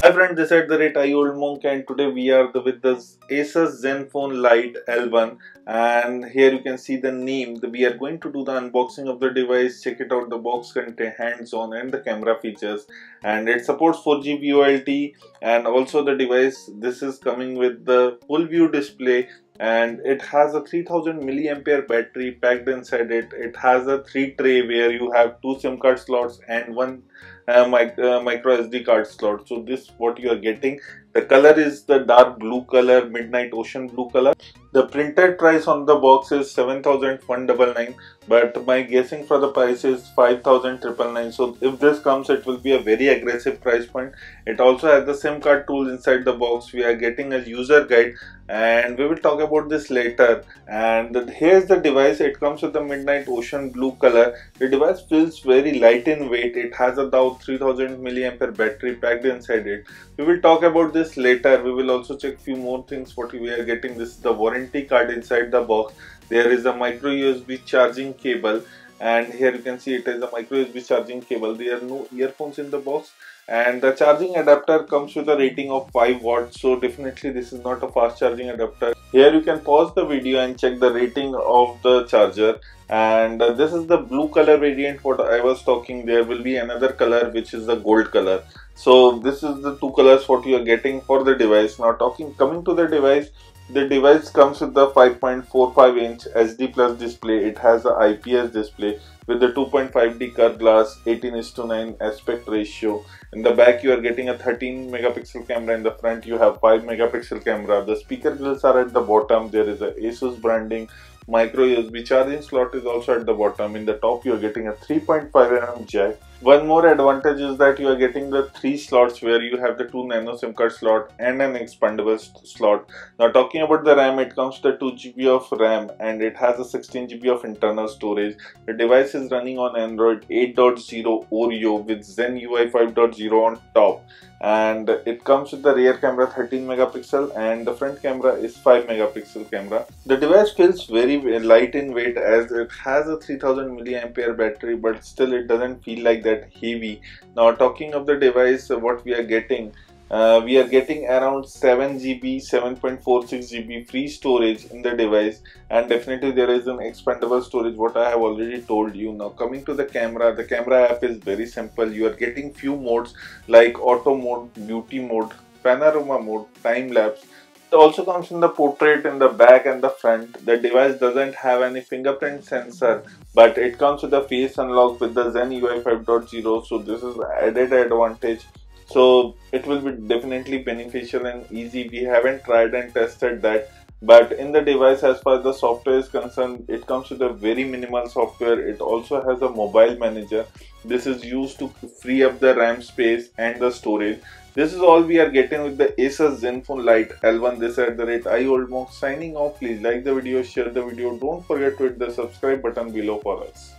Hi friends, this is the rate I old monk, and today we are with the ASUS Zenfone Lite L1, and here you can see the name. We are going to do the unboxing of the device, check it out, the box content, hands-on, and the camera features, and it supports 4G VoLTE, and also the device. This is coming with the full view display, and it has a 3000 milliampere battery packed inside it. It has a 3 tray where you have 2 SIM card slots and one micro SD card slot. So this what you are getting. The color is the dark blue color, midnight ocean blue color. The printed price on the box is 7,199, but my guessing for the price is 5,999. So if this comes, it will be a very aggressive price point. It also has the SIM card tool inside the box. We are getting a user guide, and we will talk about this later. And here's the device. It comes with the midnight ocean blue color. The device feels very light in weight. It has about 3000 milliampere battery packed inside it. We will talk about this later. We will also check few more things what we are getting. This is the warranty card inside the box. There is a micro USB charging cable, and here you can see it is a micro USB charging cable. There are no earphones in the box, and the charging adapter comes with a rating of 5 watts, so definitely this is not a fast charging adapter. Here you can pause the video and check the rating of the charger. And this is the blue color variant what I was talking. There will be another color which is the gold color. So this is the two colors what you are getting for the device. Now coming to the device comes with the 5.45-inch SD plus display. It has a IPS display with the 2.5D curved glass, 18:9 aspect ratio. In the back you are getting a 13 megapixel camera. In the front you have 5 megapixel camera. The speaker grills are at the bottom. There is a ASUS branding. Micro USB charging slot is also at the bottom. In the top you are getting a 3.5mm jack. One more advantage is that you are getting the 3 slots where you have the 2 nano SIM card slot and an expandable slot. Now talking about the RAM, it comes with 2GB of RAM and it has a 16GB of internal storage. The device is running on Android 8.0 Oreo with Zen UI 5.0 on top. And it comes with the rear camera 13 megapixel and the front camera is 5 megapixel camera. The device feels very light in weight as it has a 3000 milliampere battery, but still it doesn't feel like that heavy. Now talking of the device, what we are getting around 7GB, 7.46GB free storage in the device, and definitely there is an expandable storage what I have already told you. Now coming to the camera app is very simple. You are getting few modes like auto mode, beauty mode, panorama mode, time lapse. It also comes in the portrait in the back and the front. The device doesn't have any fingerprint sensor, but it comes with a face unlock with the Zen UI 5.0, so this is added advantage. So it will be definitely beneficial and easy. We haven't tried and tested that, but in the device as far as the software is concerned, it comes with a very minimal software. It also has a mobile manager. This is used to free up the RAM space and the storage. This is all we are getting with the ASUS Zenfone Lite L1. This at the rate I old monk signing off. Please like the video, share the video. Don't forget to hit the subscribe button below for us.